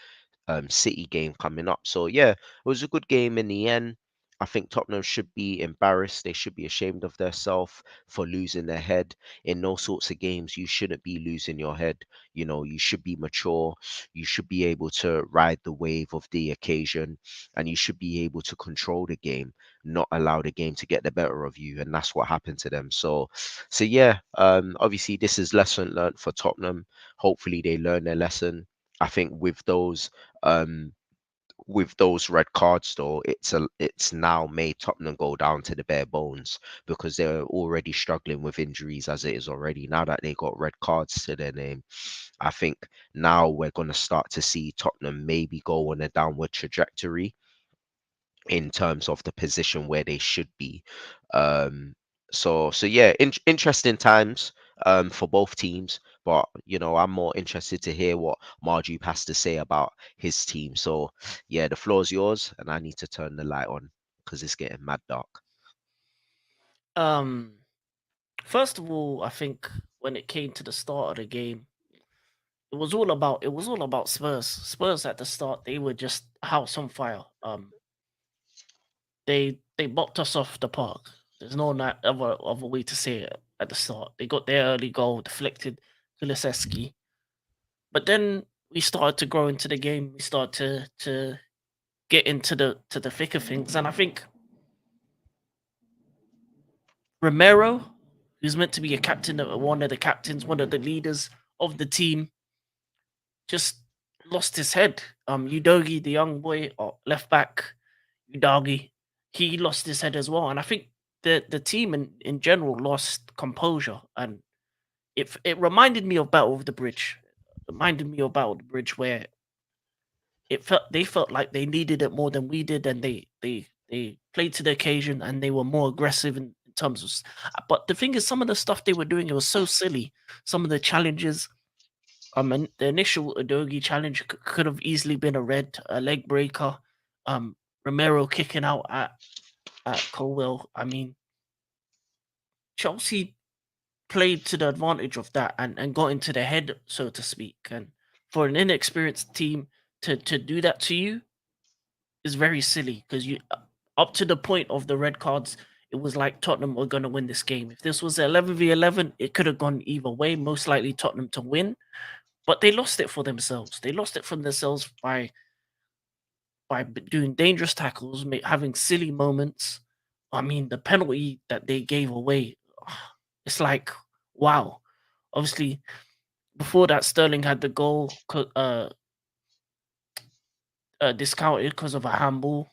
Speaker 1: City game coming up. So yeah, it was a good game in the end. I think Tottenham should be embarrassed. They should be ashamed of themselves for losing their head. In those sorts of games, you shouldn't be losing your head. You should be mature. You should be able to ride the wave of the occasion, and you should be able to control the game, not allow the game to get the better of you. And that's what happened to them. So yeah, obviously this is lesson learned for Tottenham. Hopefully they learn their lesson. I think um with those red cards though, it's now made Tottenham go down to the bare bones because they're already struggling with injuries as it is already. Now that they got red cards to their name, I think now we're going to start to see Tottenham maybe go on a downward trajectory in terms of the position where they should be. Um, so yeah, interesting times for both teams. But I'm more interested to hear what Marju has to say about his team. So yeah, the floor's yours, and I need to turn the light on because it's getting mad dark.
Speaker 2: Um, First of all, I think when it came to the start of the game, it was all about Spurs. Spurs at the start, they were just house on fire. They bopped us off the park. There's no other way to say it at the start. They got their early goal deflected, Kulusevski. But then we started to grow into the game. We started to get into the thick of things, and I think Romero, who's meant to be a captain, one of the captains, one of the leaders of the team, just lost his head. Udogi, the young boy, or left back, Udagi, he lost his head as well. And I think the team in general lost composure. And it reminded me of Battle of the Bridge. It reminded me of Battle of the Bridge where they felt like they needed it more than we did, and they played to the occasion and they were more aggressive in terms of. But the thing is, some of the stuff they were doing, it was so silly. Some of the challenges, and the initial Adogi challenge could have easily been a leg breaker. Um, Romero kicking out at Colwell. I mean, Chelsea played to the advantage of that and got into the head, so to speak. And for an inexperienced team to do that to you is very silly because you up to the point of the red cards, it was like Tottenham were going to win this game. If this was 11v11, it could have gone either way. Most likely Tottenham to win, but they lost it for themselves. They lost it for themselves by doing dangerous tackles, having silly moments. I mean, the penalty that they gave away, it's like wow. Obviously, before that, Sterling had the goal discounted because of a handball.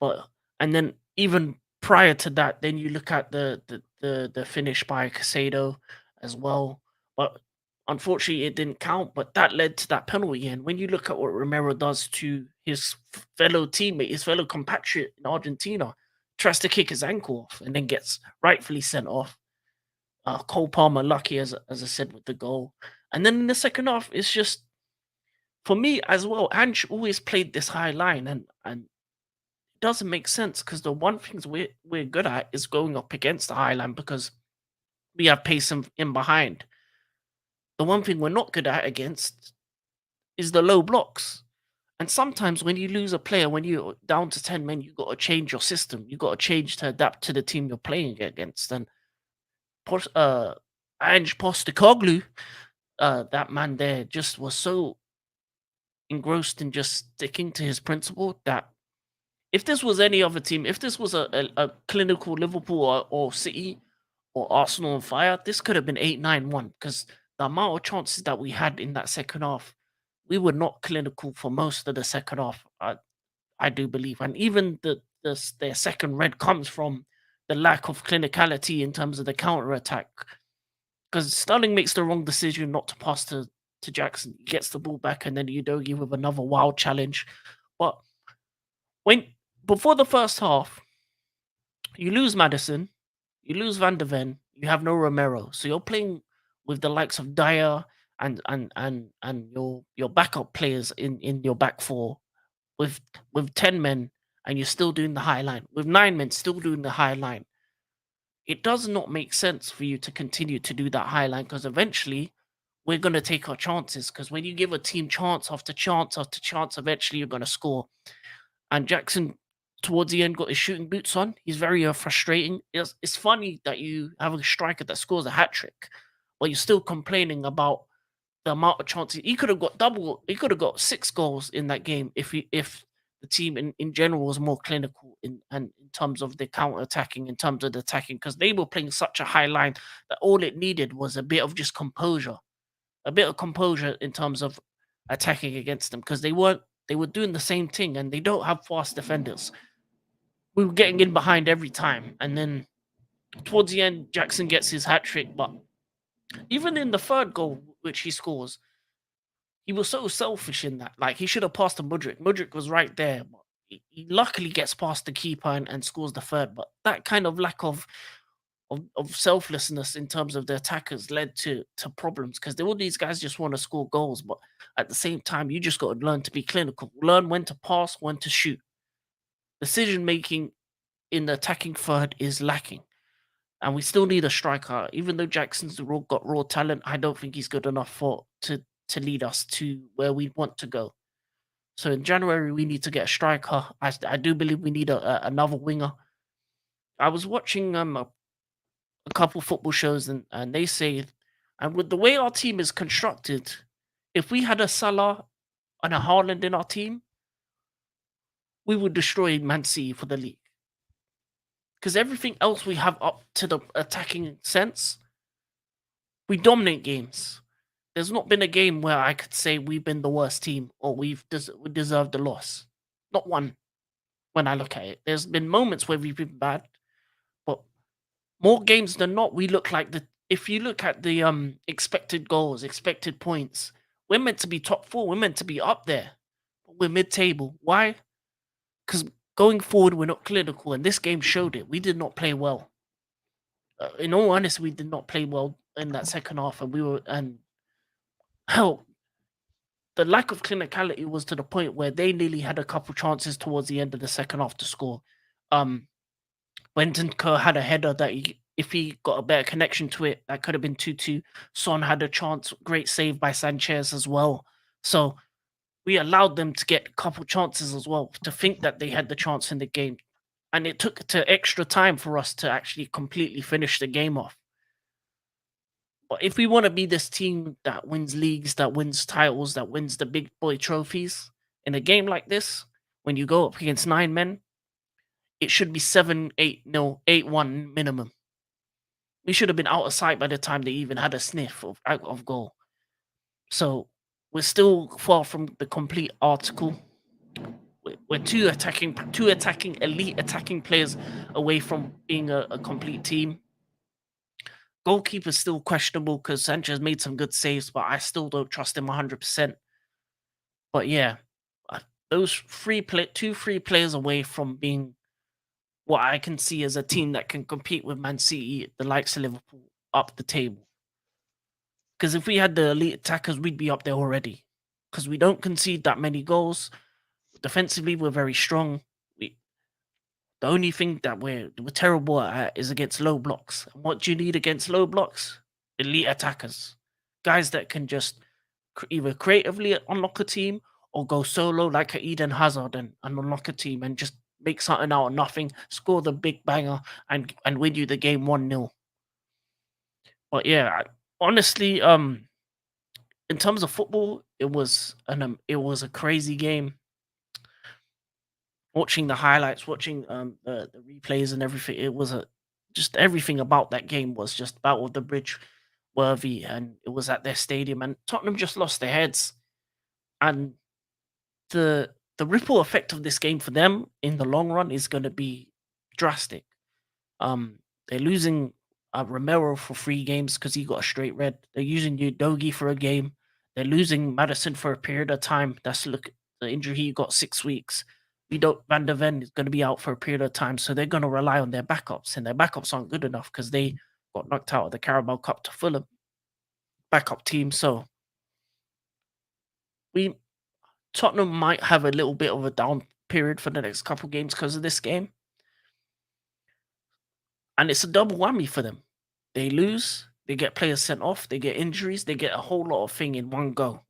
Speaker 2: But and then even prior to that, then you look at the finish by Casado as well. But unfortunately, it didn't count. But that led to that penalty. And when you look at what Romero does to his fellow teammate, his fellow compatriot in Argentina, tries to kick his ankle off and then gets rightfully sent off. Cole Palmer lucky as I said with the goal. And then in the second half, it's just for me as well. Ange always played this high line, and doesn't make sense because the one things we're good at is going up against the high line because we have pace in behind. The one thing we're not good at against is the low blocks. And sometimes when you lose a player, when you're down to 10 men, you got to change your system. You got to change to adapt to the team you're playing against. And Ange Postecoglou, that man there just was so engrossed in just sticking to his principle that if this was any other team, if this was a clinical Liverpool or City or Arsenal on fire, this could have been 8-9-1 because the amount of chances that we had in that second half, we were not clinical for most of the second half. I do believe, and even their second red comes from the lack of clinicality in terms of the counter attack. Because Sterling makes the wrong decision not to pass to Jackson. He gets the ball back, and then Udogie with another wild challenge. But when before the first half, you lose Madison, you lose Van de Ven, you have no Romero, so you're playing with the likes of Dyer and your backup players in your back four with 10 men, and you're still doing the high line with 9 men still doing the high line. It does not make sense for you to continue to do that high line because eventually we're going to take our chances, because when you give a team chance after chance after chance, eventually you're going to score. And Jackson towards the end got his shooting boots on. He's very frustrating. It's funny that you have a striker that scores a hat trick, but you're still complaining about the amount of chances. He could have got double. He could have got 6 goals in that game if the team in general was more clinical in terms of the counter attacking, in terms of the attacking, because they were playing such a high line that all it needed was a bit of just composure, a bit of composure in terms of attacking against them, because they were doing the same thing and they don't have fast defenders. We were getting in behind every time, and then towards the end, Jackson gets his hat trick. But even in the third goal, which he scores, he was so selfish in that. Like, he should have passed to Mudryk. Mudryk was right there, but he luckily gets past the keeper and scores the third. But that kind of lack of selflessness in terms of the attackers led to problems, because all these guys just want to score goals, but at the same time, you just got to learn to be clinical, learn when to pass, when to shoot. Decision making in the attacking third is lacking, and we still need a striker. Even though Jackson's got raw talent, I don't think he's good enough to lead us to where we want to go. So in January, we need to get a striker. I do believe we need another winger. I was watching a couple football shows, and they say, and with the way our team is constructed, if we had a Salah and a Haaland in our team, we would destroy Man City for the league. Because everything else we have up to the attacking sense, we dominate games. There's not been a game where I could say we've been the worst team or we deserved the loss. Not one. When I look at it, there's been moments where we've been bad, but more games than not, we look like the. If you look at the expected goals, expected points, we're meant to be top 4. We're meant to be up there, but we're mid-table. Why? Because going forward, we're not clinical, and this game showed it. We did not play well. In all honesty, we did not play well in that second half, and hell, the lack of clinicality was to the point where they nearly had a couple chances towards the end of the second half to score. Wenton Kerr had a header that if he got a better connection to it, that could have been 2-2. Son had a chance, great save by Sanchez as well. So we allowed them to get a couple chances as well, to think that they had the chance in the game. And it took to extra time for us to actually completely finish the game off. But if we want to be this team that wins leagues, that wins titles, that wins the big boy trophies, in a game like this, when you go up against 9 men, it should be 7-8-0, 8-1 minimum. We should have been out of sight by the time they even had a sniff of goal. So we're still far from the complete article. We're two attacking elite attacking players away from being a complete team. Goalkeeper's still questionable because Sanchez made some good saves, but I still don't trust him 100%. But yeah, those two free players away from being what I can see as a team that can compete with Man City, the likes of Liverpool, up the table. Because if we had the elite attackers, we'd be up there already. Because we don't concede that many goals. Defensively, we're very strong. The only thing that we're terrible at is against low blocks. And what do you need against low blocks? Elite attackers. Guys that can just either creatively unlock a team or go solo like a Eden Hazard and unlock a team and just make something out of nothing, score the big banger and win you the game 1-0. But yeah, honestly, in terms of football, it was a crazy game. Watching the highlights, watching the replays and everything, it was a just everything about that game was just Battle of the Bridge worthy, and it was at their stadium, and Tottenham just lost their heads, and the ripple effect of this game for them in the long run is going to be drastic. They're losing Romero for 3 games because he got a straight red. They're using Udogi for a game. They're losing Madison for a period of time. The injury he got 6 weeks. Van der Ven is going to be out for a period of time, so they're going to rely on their backups, and their backups aren't good enough because they got knocked out of the Carabao Cup to Fulham backup team. So Tottenham might have a little bit of a down period for the next couple games because of this game. And it's a double whammy for them. They lose, they get players sent off, they get injuries, they get a whole lot of thing in one go.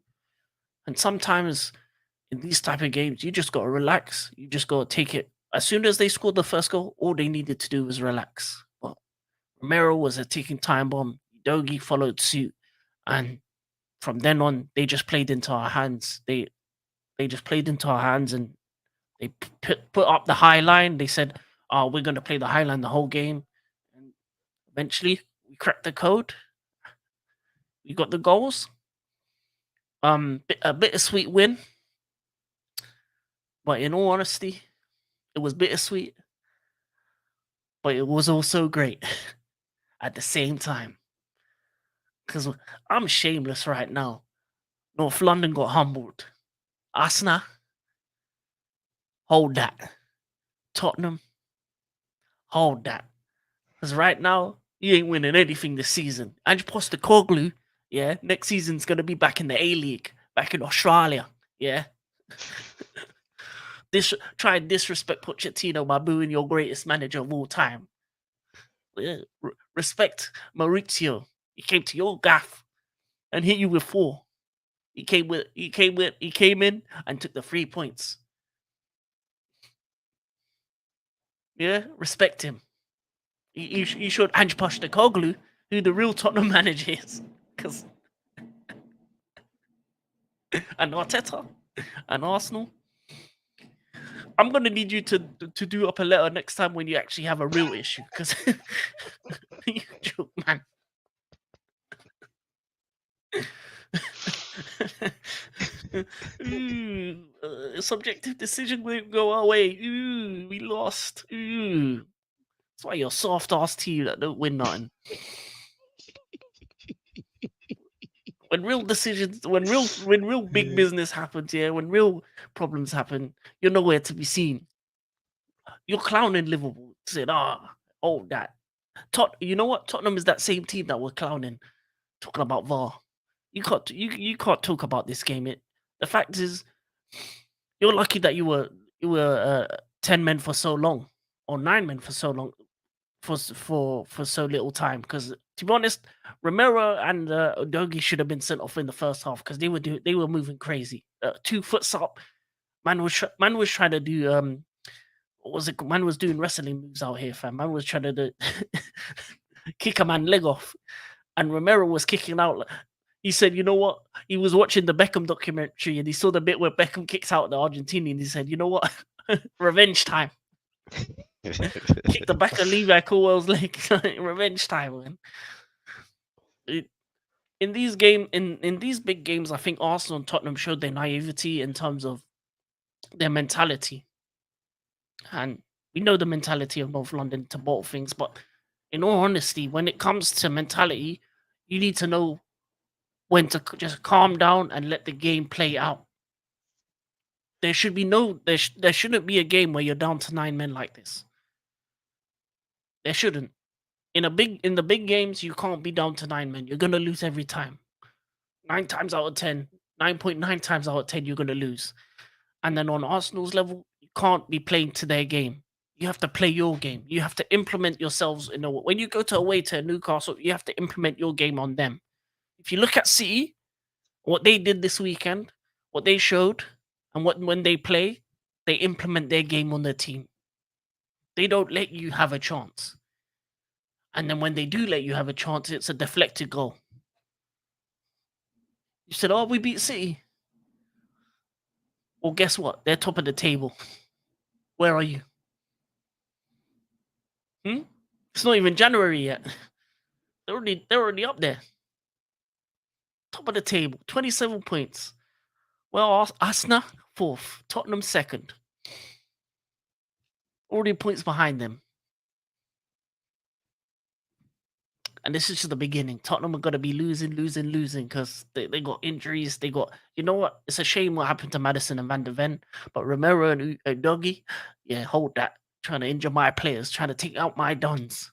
Speaker 2: And sometimes in these type of games, you just got to relax. You just got to take it. As soon as they scored the first goal, all they needed to do was relax. But Romero was a ticking time bomb. Dogi followed suit. And from then on, they just played into our hands. They just played into our hands, and they put up the high line. They said, "Oh, we're going to play the high line the whole game." And eventually, we cracked the code. We got the goals. A bittersweet win, but in all honesty, it was bittersweet, but it was also great at the same time. Because I'm shameless right now. North London got humbled. Arsenal, hold that. Tottenham, hold that. Because right now, you ain't winning anything this season. Ange Postecoglou, yeah, next season's going to be back in the A-League, back in Australia, yeah. Try and disrespect Pochettino by booing your greatest manager of all time. Yeah. Respect Maurizio. He came to your gaff and hit you with 4. He came in and took the 3 points. Yeah, respect him. You should Ange Postecoglou, who the real Tottenham manager is, because and Arteta and Arsenal. I'm gonna need you to do up a letter next time when you actually have a real issue, because you joke, man. Subjective decision won't go our way. We lost. That's why you're soft ass team that don't win nothing. When real decisions, when real big business happens, yeah, when real problems happen, you're nowhere to be seen. You're clowning Liverpool, saying, that. You know what? Tottenham is that same team that we're clowning, talking about VAR. You can't talk about this game. The fact is, you're lucky that you were 10 men for so long, or 9 men for so long, for so little time. Because to be honest, Romero and Udogi should have been sent off in the first half because they were moving crazy. 2 foot up, man was trying to do what was it? Man was doing wrestling moves out here, fam. Man was trying to do kick a man leg off, and Romero was kicking out. He said, "You know what?" He was watching the Beckham documentary, and he saw the bit where Beckham kicks out the Argentinian. He said, "You know what? Revenge time." Kick the back of Levi Colwell's leg. Revenge time, man. In these big games, I think Arsenal and Tottenham showed their naivety in terms of their mentality. And we know the mentality of North London to bottle things, but in all honesty, when it comes to mentality, you need to know when to just calm down and let the game play out. There should be there shouldn't be a game where you're down to 9 men like this. There shouldn't. In the big games, you can't be down to 9 men. You're gonna lose every time. 9 times out of 10, 9.9 times out of 10, you're gonna lose. And then on Arsenal's level, you can't be playing to their game. You have to play your game. You have to implement yourselves. When you go away to Newcastle, you have to implement your game on them. If you look at City, what they did this weekend, what they showed, And when they play, they implement their game on their team. They don't let you have a chance. And then when they do let you have a chance, it's a deflected goal. You said, "Oh, we beat City." Well, guess what? They're top of the table. Where are you? Hmm? It's not even January yet. They're already up there. Top of the table. 27 points. Well, Arsenal fourth. Tottenham second. Already points behind them. And this is just the beginning. Tottenham are going to be losing because they got injuries. They got, you know what? It's a shame what happened to Madison and Van de Ven, but Romero and Doggy, yeah, hold that. Trying to injure my players, trying to take out my dons.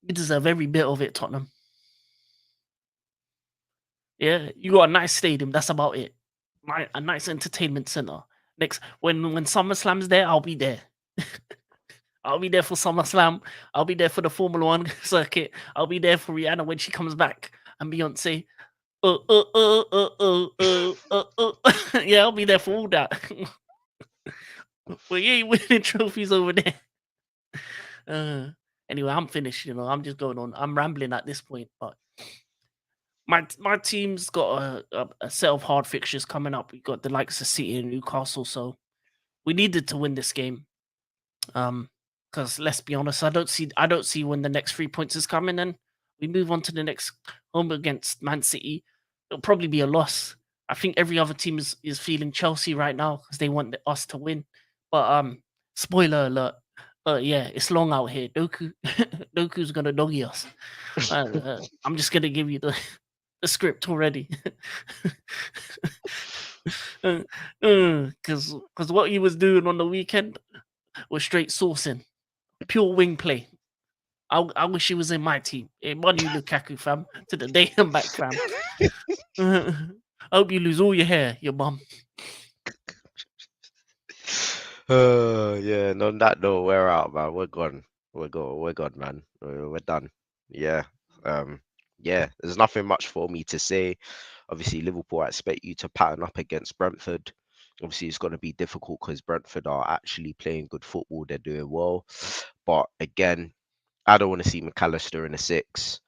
Speaker 2: You deserve every bit of it, Tottenham. Yeah, you got a nice stadium. That's about it. A nice entertainment center. Next, when SummerSlam's there, I'll be there. I'll be there for SummerSlam. I'll be there for the Formula One circuit. I'll be there for Rihanna when she comes back and Beyonce. Yeah, I'll be there for all that. But you ain't winning trophies over there. Anyway, I'm finished. I'm just going on. I'm rambling at this point, but my team's got a set of hard fixtures coming up. We got the likes of City and Newcastle, so we needed to win this game. Because let's be honest, I don't see when the next 3 points is coming, and we move on to the next home against Man City. It'll probably be a loss. I think every other team is feeling Chelsea right now because they want us to win. But spoiler alert. Yeah, it's long out here. Doku's gonna doggy us. I'm just gonna give you the script already. Because what he was doing on the weekend was straight sourcing, pure wing play. I wish he was in my team. One you Lukaku fam to the day and back fam. I hope you lose all your hair, your bum.
Speaker 1: Yeah, and on that note, we're out, man. We're gone. We're gone, man. We're done. Yeah. Yeah, there's nothing much for me to say. Obviously, Liverpool, I expect you to pattern up against Brentford. Obviously, it's going to be difficult because Brentford are actually playing good football. They're doing well. But again, I don't want to see McAllister in a six.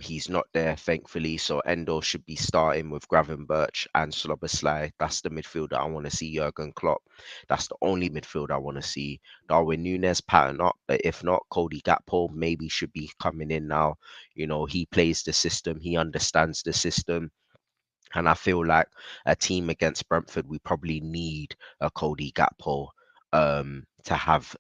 Speaker 1: He's not there, thankfully. So Endo should be starting with Gravenberch and Slobosly. That's the midfield that I want to see Jurgen Klopp. That's the only midfield I want to see. Darwin Nunes pattern up, but if not, Cody Gakpo maybe should be coming in now. He plays the system. He understands the system. And I feel like a team against Brentford, we probably need a Cody Gakpo to have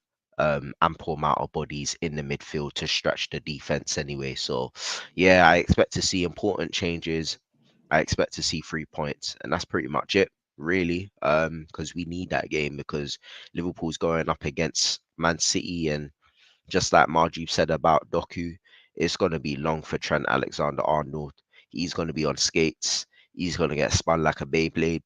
Speaker 1: ample amount of bodies in the midfield to stretch the defense anyway. So, yeah, I expect to see important changes. I expect to see 3 points, and that's pretty much it, really. Because we need that game because Liverpool's going up against Man City, and just like Margie said about Doku, it's going to be long for Trent Alexander-Arnold. He's going to be on skates. He's going to get spun like a Beyblade,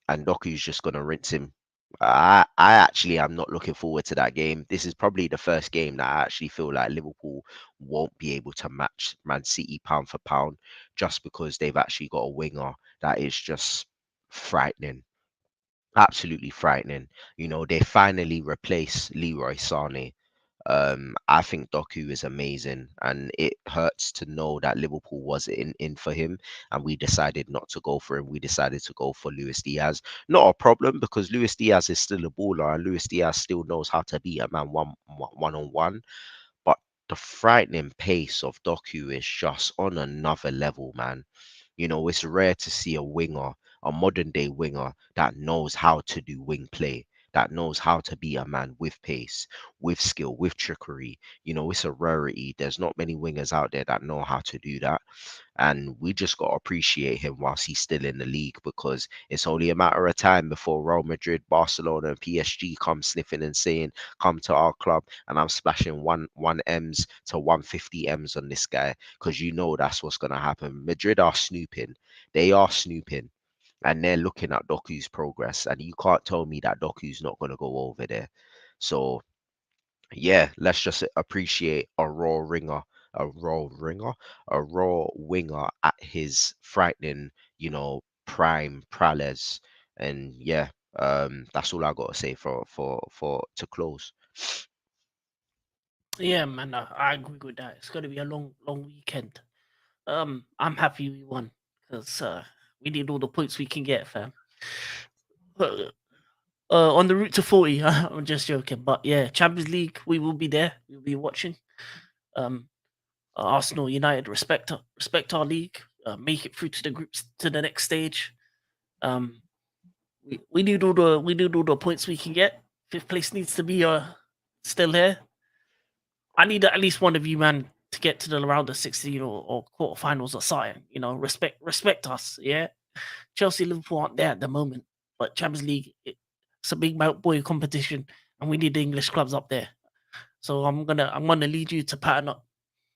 Speaker 1: and Doku's just going to rinse him. I actually am not looking forward to that game. This is probably the first game that I actually feel like Liverpool won't be able to match Man City pound for pound, just because they've actually got a winger that is just frightening, absolutely frightening. They finally replaced Leroy Sane. I think Doku is amazing, and it hurts to know that Liverpool was in for him, and we decided not to go for him. We decided to go for Luis Diaz. Not a problem because Luis Diaz is still a baller, and Luis Diaz still knows how to beat a man one on one. But the frightening pace of Doku is just on another level, man. It's rare to see a winger, a modern day winger, that knows how to do wing play, that knows how to be a man with pace, with skill, with trickery. It's a rarity. There's not many wingers out there that know how to do that. And we just got to appreciate him whilst he's still in the league, because it's only a matter of time before Real Madrid, Barcelona, and PSG come sniffing and saying, come to our club, and I'm splashing one M's to 150 M's on this guy, because that's what's going to happen. Madrid are snooping. They are snooping. And they're looking at Doku's progress, and you can't tell me that Doku's not going to go over there. So yeah, let's just appreciate a raw winger at his frightening, prime prowess. And yeah, that's all I gotta say for to close.
Speaker 2: Yeah, man, I agree with that. It's gonna be a long weekend. I'm happy we won because we need all the points we can get, fam. Uh, on the route to 40, I'm just joking, but yeah, Champions League, we will be there. We'll be watching. Um, Arsenal, United, respect our league. Make it through to the groups to the next stage. Um, we need all the points we can get. Fifth place needs to be still here. I need at least one of you, man, to get to the round of 16 or quarterfinals or something. You know, respect us. Yeah, Chelsea, Liverpool aren't there at the moment, but Champions League, it's a big boy competition, and we need the English clubs up there. So I'm gonna lead you to pattern up.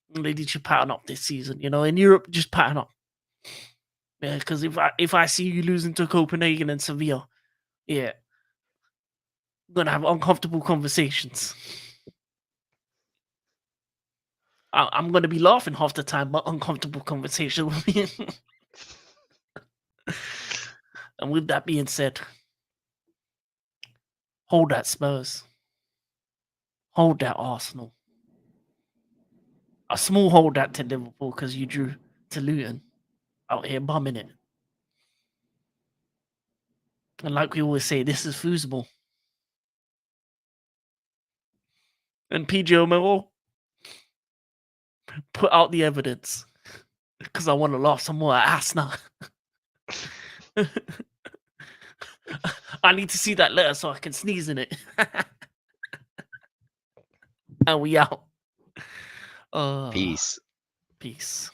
Speaker 2: I'm gonna lead you to pattern up this season. You know, in Europe, just pattern up. Yeah, because if I see you losing to Copenhagen and Sevilla, yeah, I'm gonna have uncomfortable conversations. I'm gonna be laughing half the time, but uncomfortable conversation with me. And with that being said, hold that Spurs, hold that Arsenal, a small hold that to Liverpool because you drew to Luton out here bumming it. And like we always say, this is foosball. And PG O'Mero, put out the evidence because I want to laugh some more at Arsenal. I need to see that letter so I can sneeze in it. And we out.
Speaker 1: Peace.
Speaker 2: Peace.